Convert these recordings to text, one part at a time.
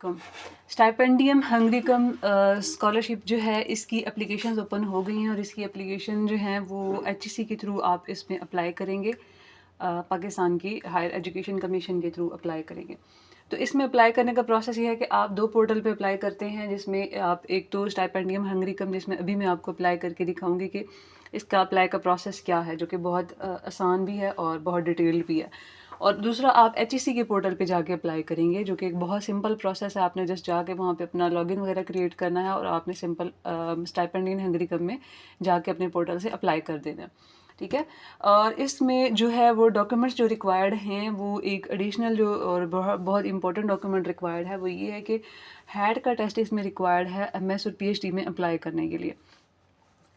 कम Stipendium हंगरी-कम scholarship जो है इसकी एप्लीकेशंस ओपन हो गई हैं और इसकी एप्लीकेशन जो है वो एचईसी के थ्रू आप इसमें अप्लाई करेंगे, पाकिस्तान की हायर एजुकेशन कमीशन के थ्रू अप्लाई करेंगे। तो इसमें अप्लाई करने का प्रोसेस ये है कि आप 2 पोर्टल पे अप्लाई करते हैं, जिसमें आप एक तो स्टाइपेंडियम हंगरी-कम, जिसमें अभी मैं आपको अप्लाई करके दिखाऊंगी कि इसका अप्लाई का प्रोसेस क्या है, जो कि बहुत आसान भी है और बहुत डिटेल्ड भी है। और दूसरा आप एचईसी के पोर्टल पे जाके अप्लाई करेंगे, जो कि एक बहुत सिंपल प्रोसेस है। आपने जस्ट जाके वहाँ पे अपना लॉगिन वगैरह क्रिएट करना है और आपने सिंपल स्टाइपेंड इन हंगरी-कम में जाके अपने पोर्टल से अप्लाई कर देना है, ठीक है। और इसमें जो है वो डॉक्यूमेंट्स जो रिक्वायर्ड हैं, वो एक एडिशनल जो और बहुत इंपॉर्टेंट डॉक्यूमेंट रिक्वायर्ड है वो ये है कि हैड का टेस्ट इसमें रिक्वायर्ड है एमएस और पीएचडी में अप्लाई करने के लिए।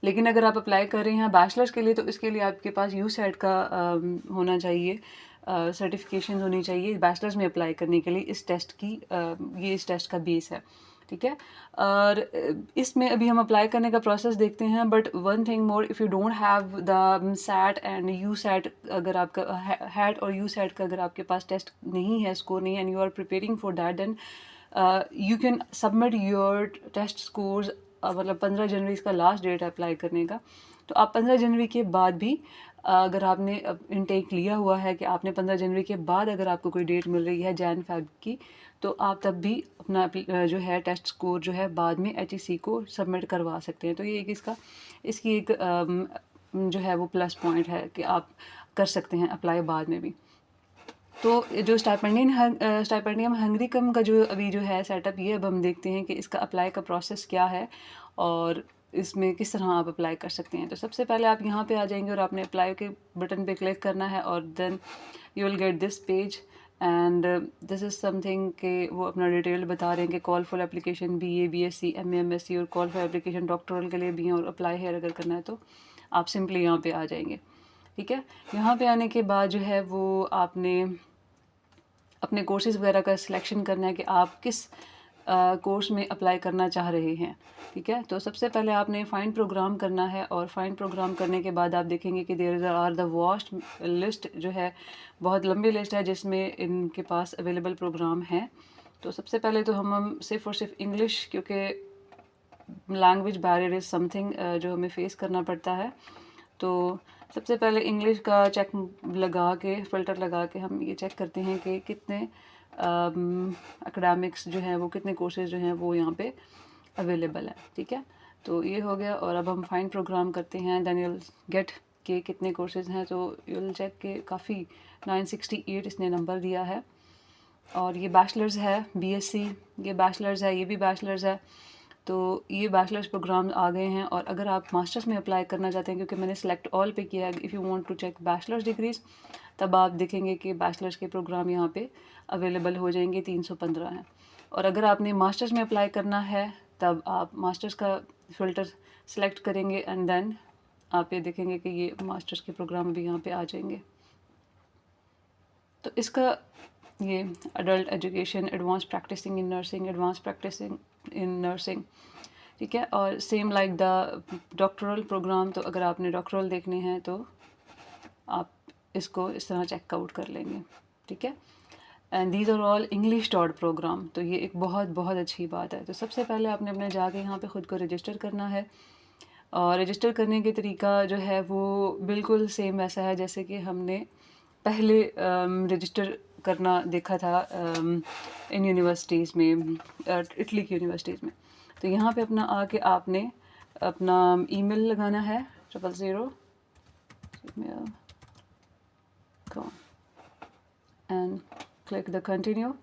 लेकिन अगर आप अप्लाई कर रहे हैं बैचलर्स के लिए तो इसके लिए आपके पास यूसेट का होना चाहिए, सर्टिफिकेशन होनी चाहिए बैचलर्स में अप्लाई करने के लिए। इस टेस्ट की ये इस टेस्ट का बेस है, ठीक है। और इसमें अभी हम अप्लाई करने का प्रोसेस देखते हैं। But one thing more, if you don't have the SAT and you SAT, अगर आपका हैट और यू सैट का अगर आपके पास टेस्ट नहीं है, स्कोर नहीं है, and you are preparing for that, then you can submit your test scores. मतलब 15 जनवरी इसका लास्ट डेट है अप्लाई करने का। तो आप 15 जनवरी के बाद भी अगर आपने इनटेक लिया हुआ है कि आपने 15 जनवरी के बाद अगर आपको कोई डेट मिल रही है जैन फेब की, तो आप तब भी अपना जो है टेस्ट स्कोर जो है बाद में एचईसी को सबमिट करवा सकते हैं। तो ये एक इसकी एक जो है वो प्लस पॉइंट है कि आप कर सकते हैं अप्लाई बाद में भी। तो जो स्टाइपेंडियम हंगरी-कम का जो अभी जो है सेटअप, ये अब हम देखते हैं कि इसका अप्लाई का प्रोसेस क्या है और इसमें किस तरह आप अप्लाई कर सकते हैं। तो सबसे पहले आप यहाँ पे आ जाएंगे और आपने अप्लाई के बटन पे क्लिक करना है और then you will get this page and this is something कि वो अपना डिटेल बता रहे हैं कि call for application BA, BSc, MA, MSc और कॉल फॉर एप्लीकेशन डॉक्टरल के लिए भी हैं और अप्लाई हेयर अगर करना है तो आप सिंपली यहाँ पे आ जाएंगे, ठीक है। यहाँ पे आने के बाद जो है वो आपने अपने कोर्सेज़ वगैरह का सिलेक्शन करना है कि आप किस कोर्स में अप्लाई करना चाह रहे हैं, ठीक है। तो सबसे पहले आपने फाइंड प्रोग्राम करना है और फाइंड प्रोग्राम करने के बाद आप देखेंगे कि there are the vast list, जो है बहुत लंबी लिस्ट है जिसमें इनके पास अवेलेबल प्रोग्राम हैं। तो सबसे पहले तो हम सिर्फ और सिर्फ इंग्लिश, क्योंकि लैंग्वेज बैरियर इज़ समथिंग जो हमें फेस करना पड़ता है। तो सबसे पहले इंग्लिश का चेक लगा के, फ़िल्टर लगा के हम ये चेक करते हैं कि कितने एकेडमिक्स जो हैं वो, कितने कोर्सेज़ जो हैं वो यहाँ पे अवेलेबल हैं, ठीक है। तो ये हो गया और अब हम फाइंड प्रोग्राम करते हैं, देन यूल गेट के कितने कोर्सेज़ हैं। तो यूल चेक के काफ़ी 968 इसने नंबर दिया है और ये बैचलर्स है, बीएससी, ये बैचलर्स है, ये भी बैचलर्स है। तो ये बैचलर्स प्रोग्राम आ गए हैं। और अगर आप मास्टर्स में अप्लाई करना चाहते हैं, क्योंकि मैंने सेलेक्ट ऑल पे किया है, if you want to check bachelor's degrees, तब आप देखेंगे कि बैचलर्स के प्रोग्राम यहाँ पे अवेलेबल हो जाएंगे, 315 हैं। और अगर आपने मास्टर्स में अप्लाई करना है तब आप मास्टर्स का फ़िल्टर सेलेक्ट करेंगे एंड देन आप ये देखेंगे कि ये मास्टर्स के प्रोग्राम भी यहाँ पे आ जाएंगे। तो इसका ये adult education, advance practising in nursing, advance practising in nursing, ठीक है। और same like the doctoral programme, तो अगर आपने डॉक्टरल देखने हैं तो आप इसको इस तरह चेकआउट कर लेंगे, ठीक है। And these are all English taught programme. तो ये एक बहुत बहुत अच्छी बात है। तो सबसे पहले आपने अपने जाके यहाँ पे ख़ुद को रजिस्टर करना है और रजिस्टर करने के तरीका जो है वो बिल्कुल सेम वैसा है जैसे कि हमने पहले रजिस्टर करना देखा था इन यूनिवर्सिटीज़ में, इटली की यूनिवर्सिटीज़ में। तो यहाँ पे अपना आके आपने अपना ईमेल लगाना है 000 एंड क्लिक द कंटिन्यू।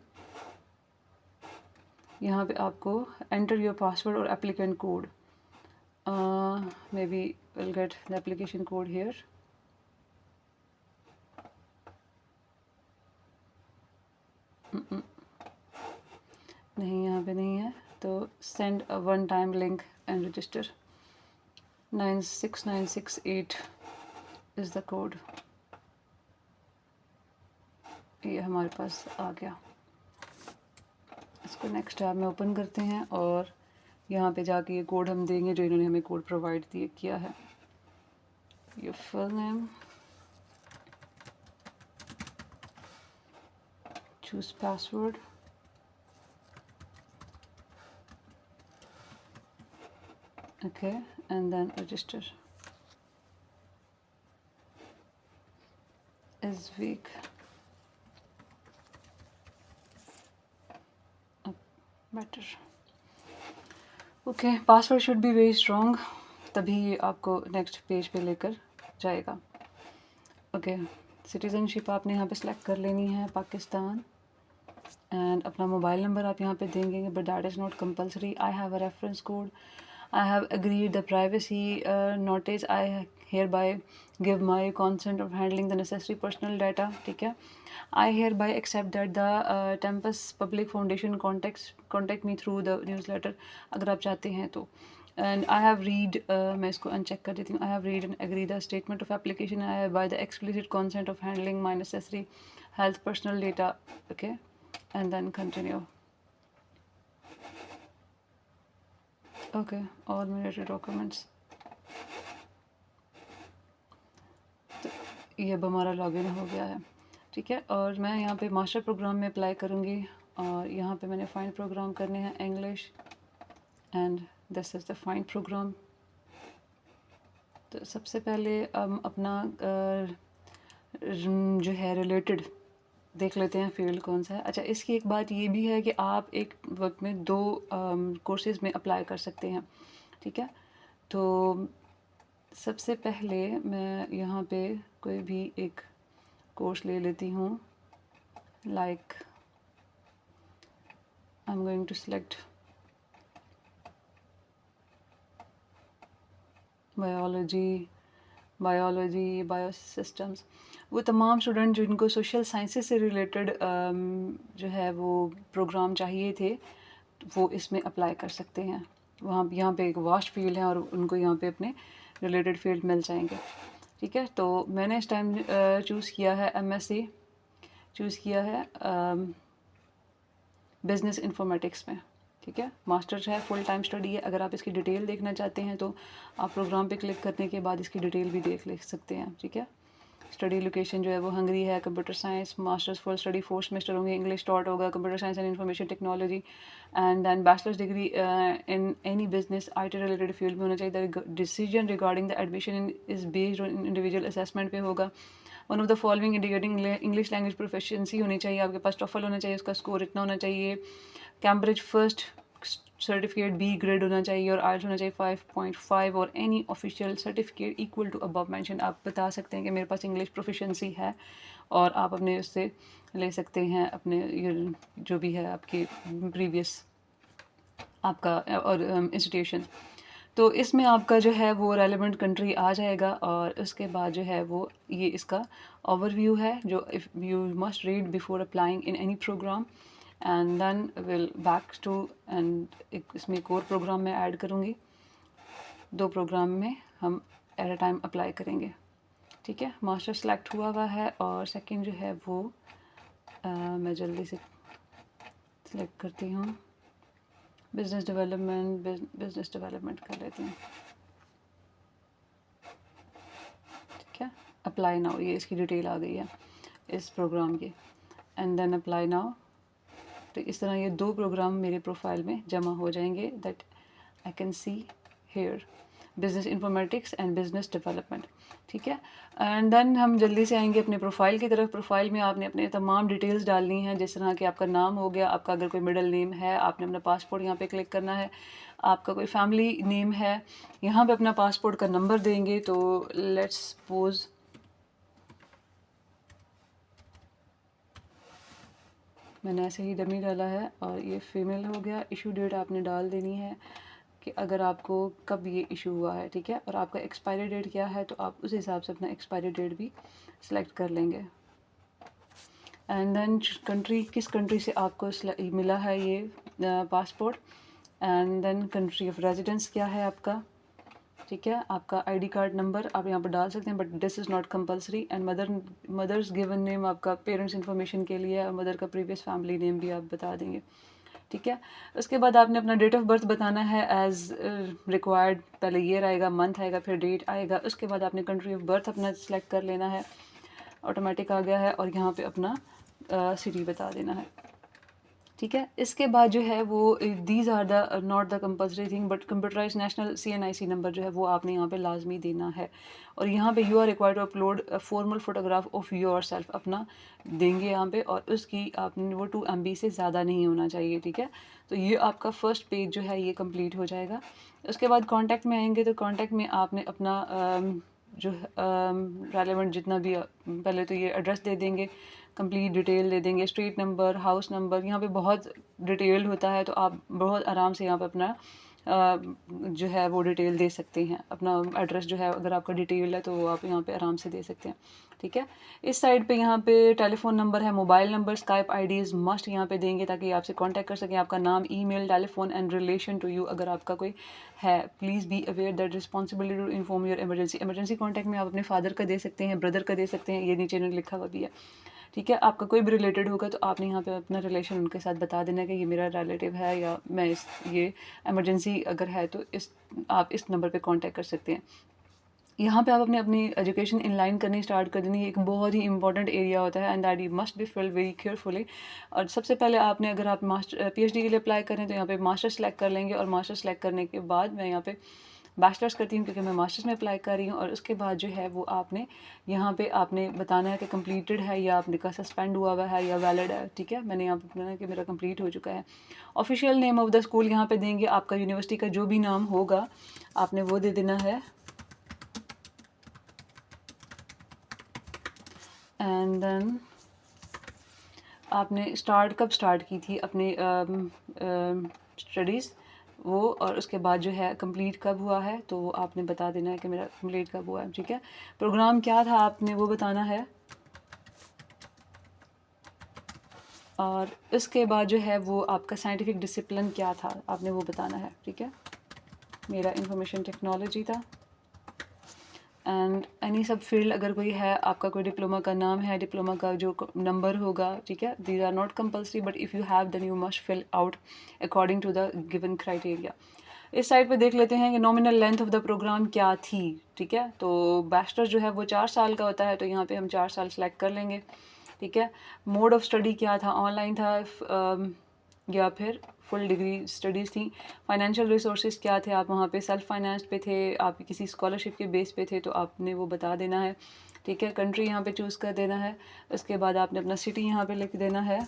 यहाँ पे आपको एंटर योर पासवर्ड और applicant code, may be will get the application code here. नहीं, यहाँ पे नहीं है। तो send a one time link and register. 96968 is the code. ये हमारे पास आ गया। इसको नेक्स्ट टैब में ओपन करते हैं और यहाँ पे जाके ये कोड हम देंगे जो इन्होंने हमें कोड प्रोवाइड किया है। Your full name, choose password, okay, and then register. Is weak. Better. Okay, password should be very strong, तभी आपको नेक्स्ट पेज पे लेकर जाएगा. ओके, सिटीज़नशिप आपने यहाँ पे सिलेक्ट कर लेनी है, पाकिस्तान. एंड अपना मोबाइल नंबर आप यहाँ पे देंगे, but that is not compulsory. I have a reference code. I have agreed the privacy notice. I hereby give my consent of handling the necessary personal data. ठीक है. I hereby accept that the Tempus Public Foundation contact me through the newsletter, अगर आप चाहते हैं तो. And I have read, मैं इसको uncheck कर देती हूँ. I have read and agree the statement of application. I have by the explicit consent of handling my necessary health personal data. Okay, and then continue. Okay, all related documents. तो ये अब हमारा login हो गया है. ठीक है, और मैं यहाँ पे मास्टर प्रोग्राम में अप्लाई करूँगी, और यहाँ पे मैंने फाइंड प्रोग्राम करने हैं English, and this is the find programme. तो सबसे पहले हम अपना जो है रिलेटेड देख लेते हैं फील्ड कौन सा है. अच्छा, इसकी एक बात ये भी है कि आप एक वक्त में 2 कोर्सेज़ में अप्लाई कर सकते हैं. ठीक है, तो सबसे पहले मैं यहाँ पे कोई भी एक कोर्स ले लेती हूँ. Like I am going to select biology, biosystems. वो तमाम स्टूडेंट जिनको सोशल साइंसेस से रिलेटेड जो है वो प्रोग्राम चाहिए थे, वो इसमें अप्लाई कर सकते हैं. वहाँ यहाँ पे एक वास्ट फील्ड है और उनको यहाँ पे अपने रिलेटेड फील्ड मिल जाएंगे. ठीक है, तो मैंने इस टाइम चूज़ किया है MSc, चूज़ किया है बिज़नेस इंफॉर्मेटिक्स में. ठीक है, मास्टर्स है, फुल टाइम स्टडी है. अगर आप इसकी डिटेल देखना चाहते हैं तो आप प्रोग्राम पे क्लिक करने के बाद इसकी डिटेल भी देख ले सकते हैं. ठीक है, स्टडी लोकेशन जो है वो हंगरी है. Computer science master's full study 4 semester होंगे. इंग्लिश टॉट होगा, computer science and information technology, and than bachelor's degree in any business IT related field में होना चाहिए. Decision regarding the admission is based on individual assessment पे होगा. One of the following indicating English language proficiency होनी चाहिए. आपके पास टॉफल होना चाहिए, उसका स्कोर इतना होना चाहिए. Cambridge first certificate B grade होना चाहिए, और आइल्स होना चाहिए 5.5, और any official certificate equal to above mention. आप बता सकते हैं कि मेरे पास इंग्लिश प्रोफिशिएंसी है, और आप अपने उससे ले सकते हैं अपने जो भी है आपकी प्रीवियस आपका और इंस्टीट्यूशन. तो इसमें आपका जो है वो रेलेवेंट कंट्री आ जाएगा, और उसके बाद जो है वो ये इसका ओवरव्यू है जो if you must read before applying in any programme. And then will back to, and इसमें एक और प्रोग्राम मैं ऐड करूँगी. 2 प्रोग्राम में हम एट अ टाइम अप्लाई करेंगे. ठीक है, मास्टर सेलेक्ट हुआ है, और सेकंड जो है वो मैं जल्दी से सेलेक्ट करती हूँ. बिज़नेस डेवलपमेंट कर लेती हूँ. ठीक है, अप्लाई नाउ, ये इसकी डिटेल आ गई है इस प्रोग्राम की. And then apply now. तो इस तरह ये 2 प्रोग्राम मेरे प्रोफाइल में जमा हो जाएंगे. That I can see here, business informatics and business development. ठीक है, एंड देन हम जल्दी से आएंगे अपने प्रोफाइल की तरफ. प्रोफाइल में आपने अपने तमाम डिटेल्स डालनी हैं, जिस तरह कि आपका नाम हो गया, आपका अगर कोई मिडिल नेम है आपने अपना पासपोर्ट यहाँ पे क्लिक करना है. आपका कोई फैमिली नेम है, यहाँ पे अपना पासपोर्ट का नंबर देंगे. तो लेट्स सपोज मैंने ऐसे ही डमी डाला है, और ये फीमेल हो गया. इशू डेट आपने डाल देनी है कि अगर आपको कब ये इशू हुआ है. ठीक है, और आपका एक्सपायरी डेट क्या है, तो आप उस हिसाब से अपना एक्सपायरी डेट भी सिलेक्ट कर लेंगे. एंड देन कंट्री, किस कंट्री से आपको मिला है ये passport. And then country of residence क्या है आपका. ठीक है, आपका ID कार्ड नंबर आप यहाँ पर डाल सकते हैं, but this is not compulsory. And mother's given name आपका पेरेंट्स इन्फॉर्मेशन के लिए है, और मदर का प्रीवियस फैमिली नेम भी आप बता देंगे. ठीक है, उसके बाद आपने अपना डेट ऑफ बर्थ बताना है एज रिक्वायर्ड. पहले ईयर आएगा, मंथ आएगा, फिर डेट आएगा. उसके बाद आपने कंट्री ऑफ बर्थ अपना सेलेक्ट कर लेना है. ऑटोमेटिक आ गया है, और यहाँ पे अपना सिटी बता देना है. ठीक है। इसके बाद जो है वो these are the not the compulsory thing but computerise national CNIC number जो है वो आपने यहाँ पे लाजमी देना है। और यहाँ पे you are required to upload formal photograph of yourself अपना देंगे यहाँ पे, और उसकी आपने वो 2 MB से ज़्यादा नहीं होना चाहिए। ठीक है, तो ये आपका फर्स्ट पेज जो है ये कंप्लीट हो जाएगा। उसके बाद कॉन्टैक्ट में आएंगे तो कॉन्टैक्ट में आपने अपना जो रेलेवेंट जितना भी पहले तो ये एड्रेस दे देंगे, कंप्लीट डिटेल दे देंगे, स्ट्रीट नंबर, हाउस नंबर, यहाँ पे बहुत डिटेल्ड होता है तो आप बहुत आराम से यहाँ पे अपना जो है वो डिटेल दे सकते हैं। अपना एड्रेस जो है अगर आपका डिटेल है तो वो आप यहाँ पे आराम से दे सकते हैं। ठीक है, इस साइड पे यहाँ पे टेलीफोन नंबर है, mobile number, Skype IDs must यहाँ पे देंगे ताकि आपसे कांटेक्ट कर सकें। आपका नाम, email, telephone and relation to you अगर आपका कोई है। Please be aware that responsibility to inform your emergency contact में आप अपने फादर का दे सकते हैं, ब्रदर का दे सकते हैं, ये नीचे लिखा हुआ भी है। ठीक है, आपका कोई भी रिलेटेड होगा तो आपने यहाँ पे अपना रिलेशन उनके साथ बता देना कि ये मेरा रिलेटिव है या मैं ये इमरजेंसी अगर है तो आप इस नंबर पे कांटेक्ट कर सकते हैं। यहाँ पे आप अपनी एजुकेशन इनलाइन करनी स्टार्ट कर देनी है। एक बहुत ही इंपॉर्टेंट एरिया होता है and that you must be filled very carefully. और सबसे पहले आपने अगर आप PhD के लिए अप्लाई करें तो यहाँ पे मास्टर सेलेक्ट कर लेंगे, और मास्टर सेलेक्ट करने के बाद मैं यहाँ पे बैचलर्स करती हूँ क्योंकि मैं मास्टर्स में अप्लाई कर रही हूँ। और उसके बाद जो है वो आपने यहाँ पे आपने बताना है कि कंप्लीटेड है या आपने का सस्पेंड हुआ हुआ है या वैलिड है। ठीक है, मैंने यहाँ पे बताना है कि मेरा कंप्लीट हो चुका है। Official name of the school यहाँ पे देंगे, आपका यूनिवर्सिटी का जो भी नाम होगा आपने वो दे देना है। एंड देन आपने कब स्टार्ट की थी अपनी स्टडीज़ वो, और उसके बाद जो है कंप्लीट कब हुआ है तो वो आपने बता देना है कि मेरा कंप्लीट कब हुआ है। ठीक है, प्रोग्राम क्या था आपने वो बताना है, और इसके बाद जो है वो आपका साइंटिफिक डिसिप्लिन क्या था आपने वो बताना है। ठीक है, मेरा इंफॉर्मेशन टेक्नोलॉजी था। एंड एनी सब फील्ड अगर कोई है, आपका कोई डिप्लोमा का नाम है, डिप्लोमा का जो नंबर होगा। ठीक है, these are not compulsory but if you have then you must fill out according to the given criteria. इस साइड पे देख लेते हैं कि nominal length of the programme क्या थी। ठीक है, तो बैचलर जो है वो 4 साल का होता है तो यहाँ पे हम 4 साल सेलेक्ट कर लेंगे। ठीक है, मोड ऑफ स्टडी क्या था, ऑनलाइन था या फिर फुल डिग्री स्टडीज़ थी। फाइनेंशियल रिसोर्सेज क्या थे, आप वहाँ पे सेल्फ फाइनेंस्ड पे थे, आप किसी स्कॉलरशिप के बेस पे थे तो आपने वो बता देना है। ठीक है, कंट्री यहाँ पे चूज़ कर देना है। उसके बाद आपने अपना सिटी यहाँ पे लिख देना है।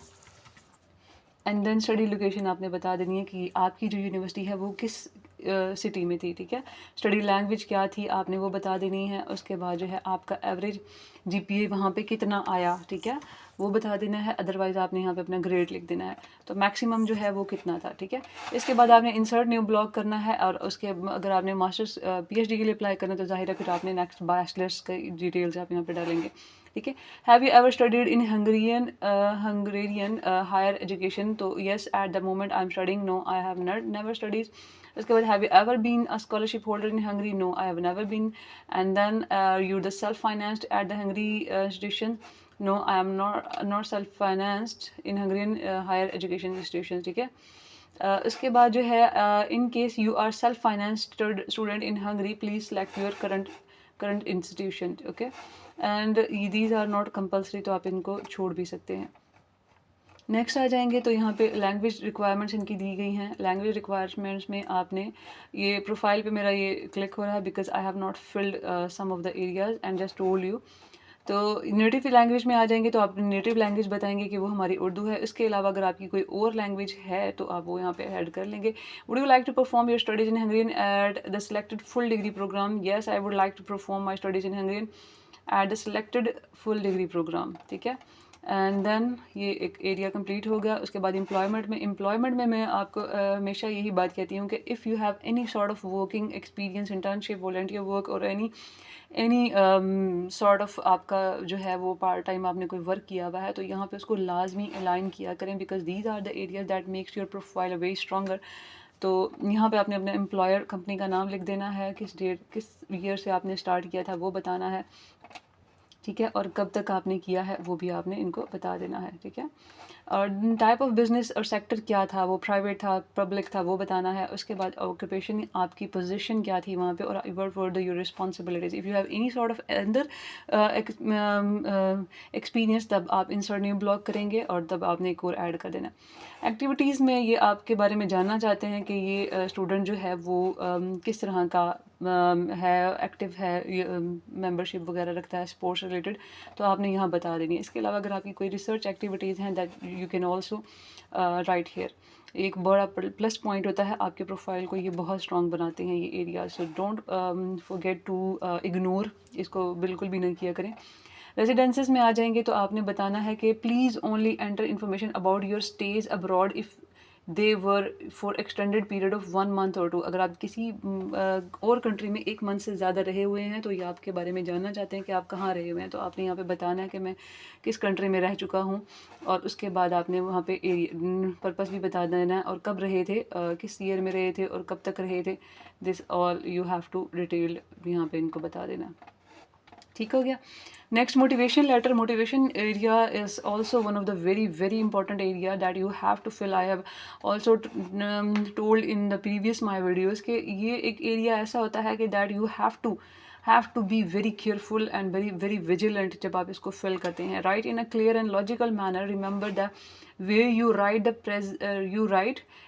एंड देन स्टडी लोकेशन आपने बता देनी है कि आपकी जो यूनिवर्सिटी है वो किस सिटी में थी। ठीक है, स्टडी लैंग्वेज क्या थी आपने वो बता देनी है। उसके बाद जो है आपका एवरेज GPA वहाँ पे कितना आया, ठीक है, वो बता देना है। अदरवाइज़ आपने यहाँ पे अपना ग्रेड लिख देना है, तो मैक्सिमम जो है वो कितना था। ठीक है, इसके बाद आपने इंसर्ट न्यू ब्लॉक करना है, और उसके अगर आपने मास्टर्स PhD के लिए अप्लाई करना है तो जाहिर है फिर आपने नेक्स्ट बैचलर्स की डिटेल्स आप यहाँ पे डालेंगे। ठीक है, have you ever studied in Hungarian higher education, तो yes at the moment I am studying, no I have never studies. उसके बाद have you ever been a scholarship holder in Hungary, no I have never been. And then you the self financed at the Hungary institution, no I am not self financed in Hungarian higher education institution. ठीक है, उसके बाद जो है in case you are self financed student in Hungary please select your current institution. Okay, and these are not compulsory, तो आप इनको छोड़ भी सकते हैं। नेक्स्ट आ जाएंगे तो यहाँ पे लैंग्वेज रिक्वायरमेंट्स इनकी दी गई हैं। लैंग्वेज रिक्वायरमेंट्स में आपने ये प्रोफाइल पे मेरा ये क्लिक हो रहा है because I have not filled some of the areas and just told you. तो नेटिव लैंग्वेज में आ जाएंगे तो आप नेटिव लैंग्वेज बताएंगे कि वो हमारी उर्दू है। इसके अलावा अगर आपकी कोई और लैंग्वेज है तो आप वो यहाँ पे ऐड कर लेंगे। Would you like to perform your studies in Hungarian at the selected full degree programme, yes I would like to perform my studies in Hungarian at the selected full degree programme. ठीक है, and then ये एक area complete हो गया। उसके बाद employment में मैं आपको हमेशा यही बात कहती हूँ कि if you have any sort of working experience, internship, volunteer work और एनी सॉर्ट ऑफ आपका जो है वो पार्ट टाइम आपने कोई वर्क किया हुआ है तो यहाँ पे उसको लाजमी अलाइन किया करें because these are the areas that makes your profile very stronger. तो यहाँ पे आपने अपने एम्प्लॉयर कंपनी का नाम लिख देना है, किस ईयर से आपने स्टार्ट किया था वो बताना है। ठीक है, और कब तक आपने किया है वो भी आपने इनको बता देना है। ठीक है, और टाइप ऑफ बिजनेस और सेक्टर क्या था, वो प्राइवेट था, पब्लिक था, वो बताना है। उसके बाद ऑक्यूपेशन, आपकी पोजीशन क्या थी वहाँ पे, और what were the your responsibilities. If you have any sort of अंदर एक्सपीरियंस, तब आप इंसर्ट न्यू ब्लॉक करेंगे और तब आपने एक और ऐड कर देना। एक्टिविटीज़ में ये आपके बारे में जानना चाहते हैं कि ये स्टूडेंट जो है वो किस तरह का है, एक्टिव है, मेंबरशिप वगैरह रखता है स्पोर्ट्स रिलेटेड, तो आपने यहाँ बता देनी है। इसके अलावा अगर आपकी कोई रिसर्च एक्टिविटीज़ हैं, that you can also write here. एक बड़ा प्लस पॉइंट होता है, आपके प्रोफाइल को ये बहुत स्ट्रॉन्ग बनाते हैं ये areas. So don't forget to ignore, इसको बिल्कुल भी नहीं किया करें। रेजिडेंसेस में आ जाएंगे तो आपने बताना है कि please only enter information about your stage abroad if they were for extended period of 1 month और 2। अगर आप किसी और कंट्री में 1 मंथ से ज़्यादा रहे हुए हैं, तो ये आपके बारे में जानना चाहते हैं कि आप कहाँ रहे हुए हैं, तो आपने यहाँ पे बताना है कि मैं किस कंट्री में रह चुका हूँ, और उसके बाद आपने वहाँ पे पर्पस भी बता देना है, और कब रहे थे, किस ईयर में रहे थे, और कब तक रहे थे। This all you have to detail यहाँ पे इनको बता देना। ठीक हो गया। Next, motivation letter. Motivation area is also one of the very important area that you have to fill. I have also told in the previous my videos कि ये एक एरिया ऐसा होता है कि that you have to be very careful and very vigilant जब आप इसको फिल करते हैं। Right in a clear and logical manner. Remember the way you write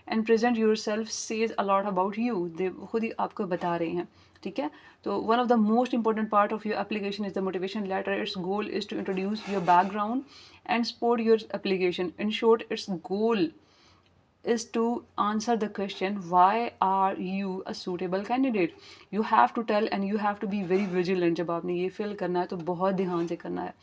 and present yourself says a lot about you. खुद ही आपको बता रहे हैं, ठीक है। तो one of the most important part of your application is the motivation letter. Its goal is to introduce your background and support your application. In short, its goal is to answer the question, why are you a suitable candidate? You have to tell and you have to be very vigilant। जब आपने ये fill करना है तो बहुत ध्यान से करना है,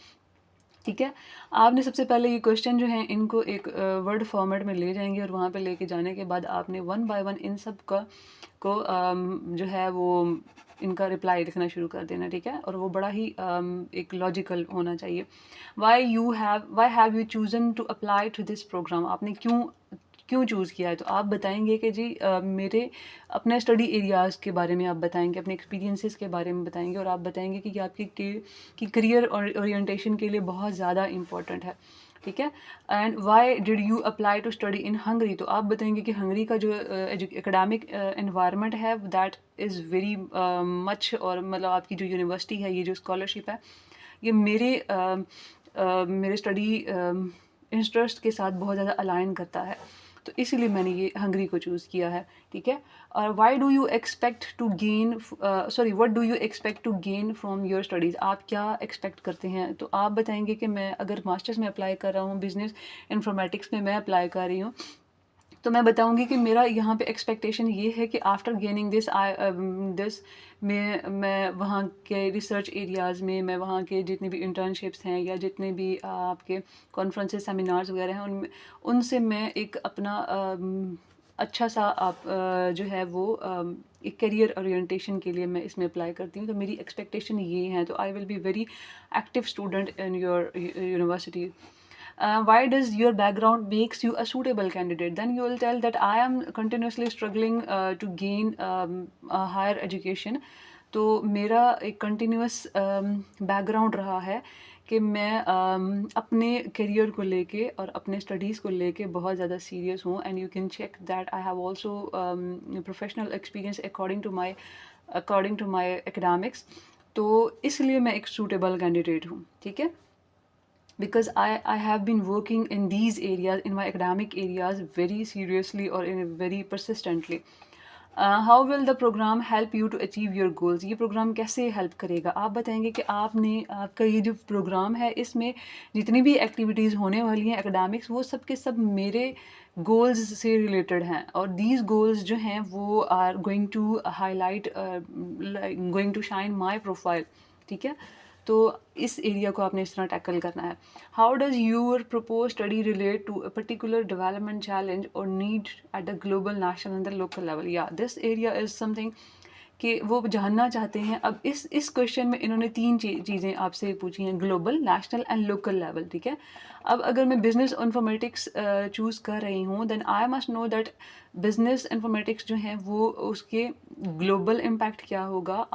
ठीक है। आपने सबसे पहले ये क्वेश्चन जो हैं इनको एक वर्ड फॉर्मेट में ले जाएंगे, और वहाँ पे लेके जाने के बाद आपने 1 बाय 1 इन सब का को जो है वो इनका रिप्लाई लिखना शुरू कर देना, ठीक है। और वो बड़ा ही एक लॉजिकल होना चाहिए। Why have you chosen to apply to this programme. आपने क्यों चूज़ किया है, तो आप बताएंगे कि जी मेरे अपने स्टडी एरियाज़ के बारे में आप बताएंगे, अपने एक्सपीरियंसेस के बारे में बताएंगे, और आप बताएंगे कि आपकी करियर ओरिएंटेशन के लिए बहुत ज़्यादा इंपॉर्टेंट है, ठीक है। And why did you apply to study in Hungary. तो आप बताएंगे कि हंगरी का जो एकेडमिक एनवायरनमेंट है दैट इज़ वेरी मच, और मतलब आपकी जो यूनिवर्सिटी है, ये जो स्कॉलरशिप है, ये मेरे स्टडी इंटरेस्ट के साथ बहुत ज़्यादा अलाइन करता है, तो इसीलिए मैंने ये हंगरी को चूज़ किया है, ठीक है। और what do you expect to gain from your studies. आप क्या एक्सपेक्ट करते हैं, तो आप बताएंगे कि मैं अगर मास्टर्स में अप्लाई कर रहा हूँ, बिजनेस इन्फॉर्मेटिक्स में मैं अप्लाई कर रही हूँ, तो मैं बताऊंगी कि मेरा यहाँ पे एक्सपेक्टेशन ये है कि आफ्टर गेनिंग दिस मैं वहाँ के रिसर्च एरियाज़ में, मैं वहाँ के जितने भी इंटर्नशिप्स हैं या जितने भी आपके कॉन्फ्रेंसेस सेमिनार्स वगैरह हैं, उनमें उनसे मैं एक अपना अच्छा सा आप जो है वो एक करियर ओरिएंटेशन के लिए मैं इसमें अप्लाई करती हूँ। तो मेरी एक्सपेक्टेशन ये है, तो I will be very active student in your university. Why does your background makes you a suitable candidate? Then you will tell that I am continuously struggling to gain a higher education। तो मेरा एक continuous background रहा है कि मैं अपने career को लेके और अपने स्टडीज़ को लेके बहुत ज़्यादा सीरियस हूँ। And you can check that I have also professional experience according to my academics. तो इसलिए मैं एक सूटेबल कैंडिडेट हूँ, ठीक है। Because I have been working in these areas, in my academic areas, very seriously or in very persistently। How will the program help you to achieve your goals? ये programme कैसे help करेगा? आप बताएंगे कि आपका ये जो प्रोग्राम है, इसमें जितनी भी एक्टिविटीज़ होने वाली हैं एकेडमिक्स, वो सब के सब मेरे गोल्स से रिलेटेड हैं, और दीज गोल्स जो हैं वो are going to highlight, going to shine my profile, ठीक है। तो इस एरिया को आपने इस तरह टैकल करना है। How does your propose study relate to a particular development challenge और need at the global, national and the local level. या दिस एरिया इज़ समथिंग कि वो जानना चाहते हैं। अब इस क्वेश्चन में इन्होंने 3 चीज़ें आपसे पूछी हैं, global, national and local level, ठीक है। अब अगर मैं बिजनेस इन्फॉर्मेटिक्स चूज़ कर रही हूँ, then I must know that business informatics जो है वो उसके ग्लोबल इम्पैक्ट क्या होगा,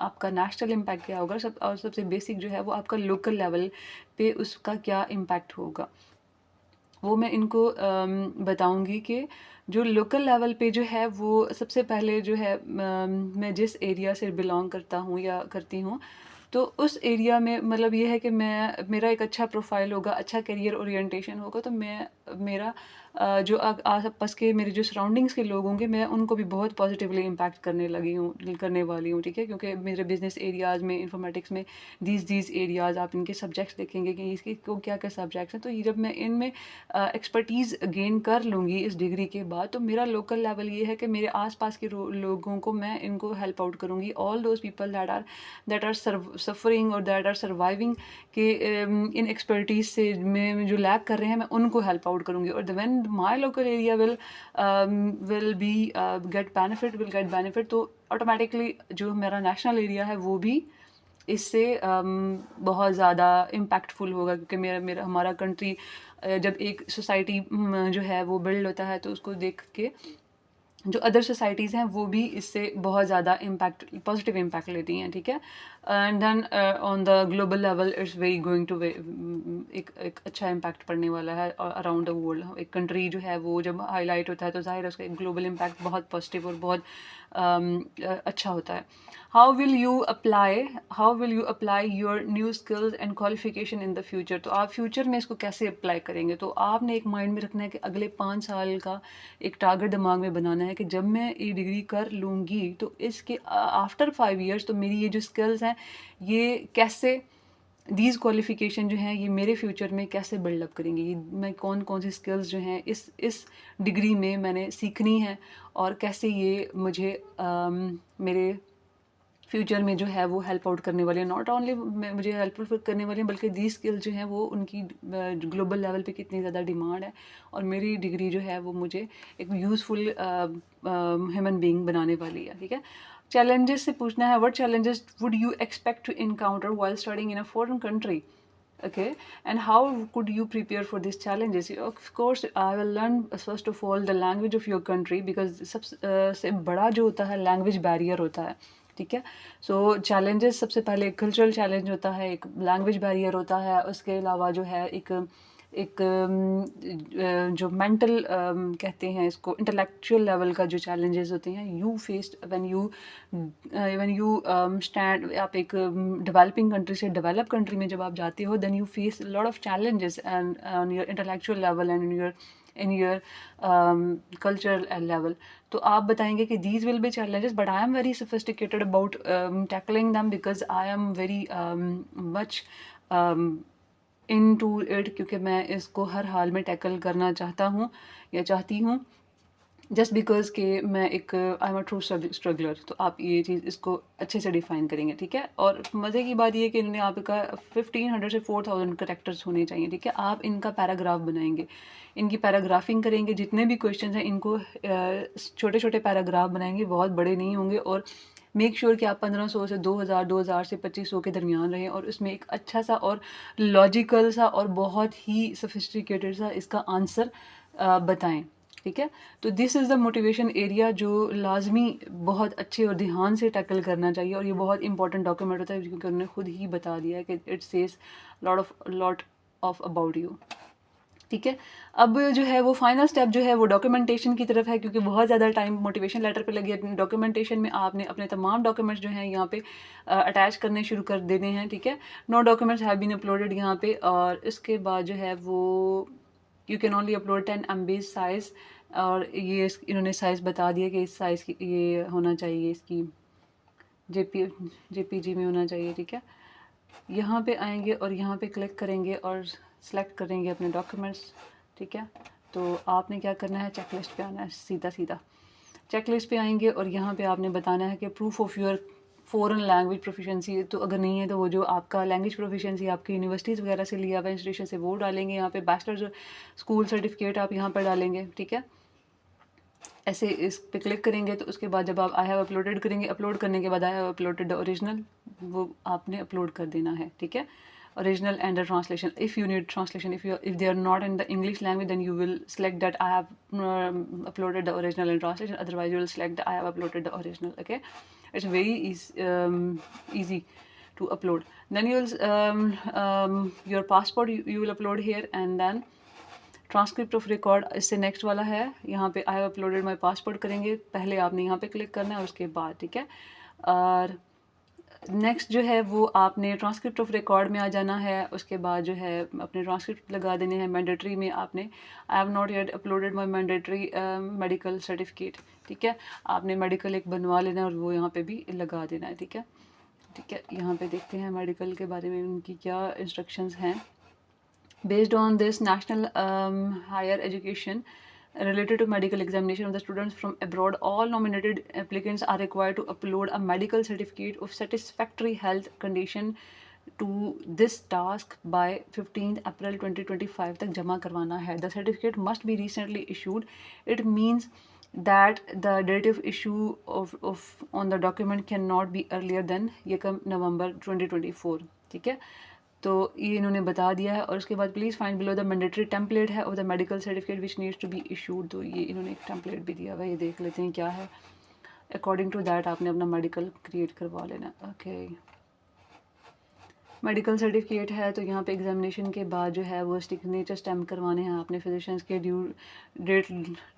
आपका नेशनल इम्पैक्ट क्या होगा, और सबसे बेसिक जो है वो आपका लोकल लेवल पे उसका क्या इम्पैक्ट होगा। वो मैं इनको बताऊंगी कि जो लोकल लेवल पे जो है वो सबसे पहले जो है मैं जिस एरिया से बिलोंग करता हूँ या करती हूँ, तो उस एरिया में मतलब ये है कि मैं मेरा एक अच्छा प्रोफाइल होगा, अच्छा करियर ओरिएंटेशन होगा, तो मैं मेरा जो आस पास के मेरे जो सराउंडिंग्स के लोग होंगे, मैं उनको भी बहुत पॉजिटिवली इम्पैक्ट करने वाली हूँ, ठीक है। क्योंकि मेरे बिजनेस एरियाज़ में, इंफॉर्मेटिक्स में दीज एरियाज़ आप इनके सब्जेक्ट्स देखेंगे कि इसके को क्या क्या सब्जेक्ट्स हैं, तो ये जब मैं इनमें एक्सपर्टीज़ गेन कर लूँगी इस डिग्री के बाद, तो मेरा लोकल लेवल ये है कि मेरे आसपास के लोगों को मैं इनको हेल्प आउट करूँगी। All those people that are suffering और दैट आर सर्वाइविंग के इन एक्सपर्टीज से में जो लैक कर रहे हैं, मैं उनको हेल्प आउट करूँगी। और when my local area will be get benefit, तो ऑटोमेटिकली जो मेरा नेशनल एरिया है वो भी इससे बहुत ज़्यादा इम्पैक्टफुल होगा। क्योंकि मेरा मेरा हमारा कंट्री जब एक सोसाइटी जो है वो बिल्ड होता है, तो उसको देख के जो अदर सोसाइटीज़ हैं वो भी इससे बहुत ज़्यादा पॉजिटिव इम्पैक्ट लेती हैं, ठीक है। And then on the global level it's very going to एक अच्छा इम्पैक्ट पड़ने वाला है अराउंड द वर्ल्ड। एक कंट्री जो है वो जब हाईलाइट होता है तो जाहिर है उसका एक ग्लोबल इम्पैक्ट बहुत पॉजिटिव और बहुत अच्छा होता है। How will you apply your new skills and qualification in the future. तो आप फ्यूचर में इसको कैसे अप्लाई करेंगे, तो आपने एक माइंड में रखना है कि अगले 5 साल का एक टारगेट दिमाग में बनाना है कि जब मैं ये डिग्री कर लूँगी तो इसके आफ्टर 5 ईयर्स तो मेरी ये जो स्किल्स हैं ये कैसे, दीज क्वालिफिकेशन जो हैं ये मेरे फ्यूचर में कैसे बिल्डअप करेंगी, ये मैं कौन कौन सी स्किल्स जो हैं इस डिग्री में मैंने सीखनी है, और कैसे ये मुझे मेरे फ्यूचर में जो है वो हेल्प आउट करने वाली है। नॉट ओनली मुझे हेल्पफुल करने वाली हैं, बल्कि दी स्किल जो हैं वो उनकी ग्लोबल लेवल पे कितनी ज़्यादा डिमांड है, और मेरी डिग्री जो है वो मुझे एक यूज़फुल ह्यूमन बीइंग बनाने वाली है, ठीक है। चैलेंजेस से पूछना है, what challenges would you expect to encounter while studying in a foreign country, okay, and how could you prepare for these challenges? Of course I will learn first of all the language of your country, because सबसे बड़ा जो होता है language barrier होता है, ठीक है। सो challenges सबसे पहले कल्चरल चैलेंज होता है, एक लैंग्वेज बैरियर होता है, उसके अलावा जो है एक एक जो मेंटल कहते हैं इसको, इंटेलेक्चुअल लेवल का जो चैलेंजेस होते हैं you faced when you stand, आप एक डेवलपिंग कंट्री से डेवलप कंट्री में जब आप जाते हो, then you face lot of challenges and on your intellectual level and in your cultural level. तो आप बताएंगे कि these will be challenges, but I am very sophisticated about tackling them, because I am very much into it, क्योंकि मैं इसको हर हाल में tackle करना चाहता हूँ या चाहती हूँ, जस्ट बिकॉज कि मैं एक I am a true struggler. तो आप ये चीज़ इसको अच्छे से डिफाइन करेंगे, ठीक है। और मज़े की बात ये कि इन्होंने आपका 1500 से 4000 करेक्टर्स होने चाहिए, ठीक है। आप इनका पैराग्राफ बनाएंगे, इनकी पैराग्राफिंग करेंगे, जितने भी क्वेश्चन हैं इनको छोटे छोटे पैराग्राफ बनाएंगे, बहुत बड़े नहीं होंगे। और मेक श्योर कि आप 1500 से 2000 से 2500 के दरमियान रहें, और उसमें एक अच्छा सा और लॉजिकल सा और बहुत ही सोफिस्टिकेटेड सा इसका आंसर बताएं, ठीक है। तो this is the motivation area जो लाजमी बहुत अच्छे और ध्यान से टैकल करना चाहिए, और ये बहुत इंपॉर्टेंट डॉक्यूमेंट होता है, क्योंकि उन्होंने खुद ही बता दिया है कि it says lot of about you, ठीक है। अब जो है वो फाइनल स्टेप जो है वो डॉक्यूमेंटेशन की तरफ है, क्योंकि बहुत ज़्यादा टाइम मोटिवेशन लेटर पे लगी है। डॉक्यूमेंटेशन में आपने अपने तमाम डॉक्यूमेंट्स जो हैं यहाँ पे अटैच करने शुरू कर देने हैं, ठीक है। No documents have been uploaded यहाँ पे, और इसके बाद जो है वो you can only upload 10 MB size, और ये इन्होंने साइज़ बता दिया कि इस साइज़ की ये होना चाहिए, इसकी JPG में होना चाहिए, ठीक है। यहाँ पे आएंगे और यहाँ पे क्लिक करेंगे और सेलेक्ट करेंगे अपने डॉक्यूमेंट्स, ठीक है। तो आपने क्या करना है, चेकलिस्ट पे आना है, सीधा सीधा चेकलिस्ट पे आएंगे, और यहाँ पे आपने बताना है कि proof of your foreign language proficiency. तो अगर नहीं है तो वो जो आपका लैंग्वेज प्रोफिशिएंसी आपकी यूनिवर्सिटीज़ वगैरह से लिया हुआ इंस्टीट्यूशन से वो डालेंगे यहाँ पे। बैचलर स्कूल सर्टिफिकेट आप यहाँ पर डालेंगे, ठीक है। ऐसे इस पे क्लिक करेंगे तो उसके बाद जब आप आई हैव अपलोडेड करेंगे, अपलोड करने के बाद I have uploaded the original, वो आपने अपलोड कर देना है, ठीक है। original and a translation if you need translation, if they are not in the English language, then you will select that I have uploaded the original and translation, otherwise you will select that I have uploaded the original, okay. It's very easy to upload. Then you will your passport you will upload here, and then transcript of record इससे next वाला है, यहाँ पे I have uploaded my passport करेंगे, पहले आपने यहाँ पे क्लिक करना है उसके बाद, ठीक है। और नेक्स्ट जो है वो आपने ट्रांसक्रिप्ट ऑफ रिकॉर्ड में आ जाना है, उसके बाद जो है अपने ट्रांसक्रिप्ट लगा देने हैं। मैंडेटरी में आपने आई have not yet uploaded my mandatory medical certificate, ठीक है, आपने मेडिकल एक बनवा लेना है और वो यहाँ पे भी लगा देना है, ठीक है। ठीक है, यहाँ पे देखते हैं मेडिकल के बारे में उनकी क्या इंस्ट्रक्शंस हैं। Based on this national higher education related to medical examination of the students from abroad, all nominated applicants are required to upload a medical certificate of satisfactory health condition to this task by 15th April 2025 तक जमा करवाना है। The certificate must be recently issued. It means that the date of issue of on the document cannot be earlier than November 2024, ठीक है। तो ये इन्होंने बता दिया है। और उसके बाद please find below the mandatory template है of the medical certificate which needs to be issued. तो ये इन्होंने एक टेम्पलेट भी दिया हुआ है, ये देख लेते हैं क्या है। अकॉर्डिंग टू दैट आपने अपना मेडिकल क्रिएट करवा लेना। ओके, मेडिकल सर्टिफिकेट है तो यहाँ पे एग्जामिनेशन के बाद जो है वो सिग्नेचर स्टैम्प करवाने हैं आपने, फिजिशियंस के ड्यू डेट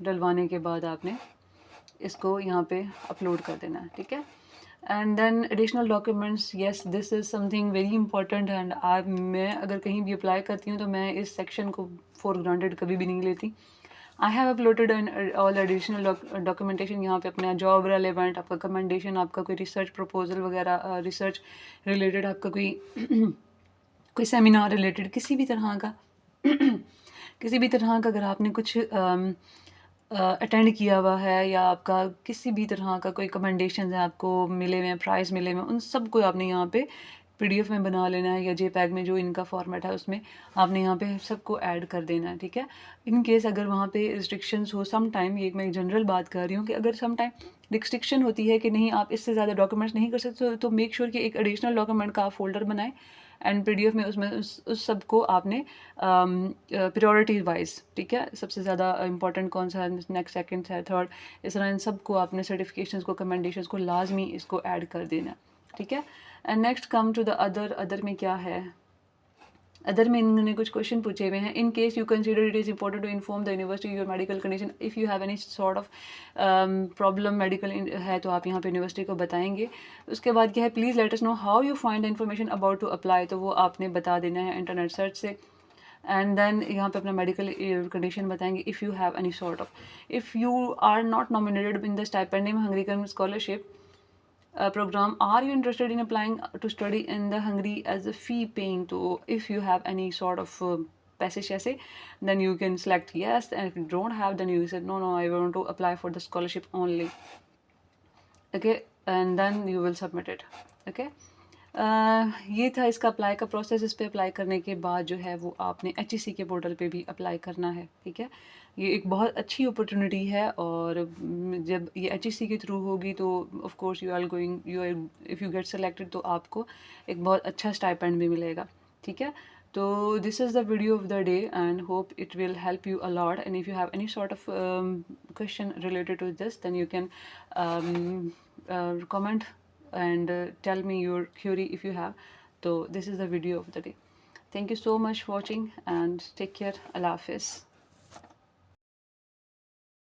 डलवाने के बाद आपने इसको यहाँ पे अपलोड कर देना है, ठीक है। And then additional documents, yes this is something very important. And मैं अगर कहीं भी अप्लाई करती हूँ तो मैं इस सेक्शन को फॉर ग्रांटेड कभी भी नहीं लेती। I have uploaded all additional documentation, यहाँ पे अपना जॉब रेलेवेंट, आपका कमेंडेशन, आपका कोई रिसर्च प्रपोजल वगैरह, रिसर्च रिलेटेड आपका कोई कोई सेमिनार रिलेटेड किसी भी तरह का किसी भी तरह का अगर आपने कुछ अटेंड किया हुआ है या आपका किसी भी तरह का कोई कमेंडेशन है आपको मिले हुए हैं, प्राइज़ मिले हुए हैं, उन सब को आपने यहाँ पे पीडीएफ में बना लेना है या जेपैग में जो इनका फॉर्मेट है उसमें आपने यहाँ पे सबको ऐड कर देना है, ठीक है। इन केस अगर वहाँ पे रिस्ट्रिक्शंस हो सम टाइम, ये मैं एक जनरल बात कर रही हूँ कि अगर सम टाइम रिस्ट्रिक्शन होती है कि नहीं आप इससे ज़्यादा डॉक्यूमेंट्स नहीं कर सकते, तो मेक श्योर कि एक एडिशनल डॉक्यूमेंट का आप फोल्डर बनाएं एंड पीडीएफ में उसमें उस सब को आपने प्रायोरिटी वाइज, ठीक है, सबसे ज़्यादा इंपॉर्टेंट कौन सा है, नेक्स्ट सेकंड है थर्ड, इस तरह इन सब को आपने सर्टिफिकेशंस को कमेंडेशंस को लाजमी इसको ऐड कर देना, ठीक है। And next come to the other में क्या है, अदर में इन्होंने कुछ क्वेश्चन पूछे हुए हैं। In case you consider it is important to inform the university your medical condition, if you have any sort of problem medical है तो आप यहाँ पे यूनिवर्सिटी को बताएंगे। उसके बाद क्या है, please let us know how you find the information about to apply, तो वो आपने बता देना है इंटरनेट सर्च से। एंड देन यहाँ पे अपना मेडिकल कंडीशन बताएंगे। If you have any sort of, if you are not nominated in the Stipendium Hungary scholarship program, are you interested in applying to study in the Hungary as a fee paying? So if you have any sort of passage essay, then you can select yes, and if you don't have, then you said no, I want to apply for the scholarship only, okay, and then you will submit it, okay. ये था इसका apply का process. इस पे apply करने के बाद जो है वो आपने HEC के पोर्टल पे भी अप्लाई करना है, ठीक है। ये एक बहुत अच्छी अपॉर्चुनिटी है और जब ये HEC के थ्रू होगी तो of course you are if you get selected तो आपको एक बहुत अच्छा स्टाइपेंड भी मिलेगा, ठीक है। तो this is the video of the day and hope it will help you a lot. And if you have any sort of question related to this then you can comment and tell me your query if you have. So this is the video of the day. Thank you so much for watching and take care. Allah Hafiz.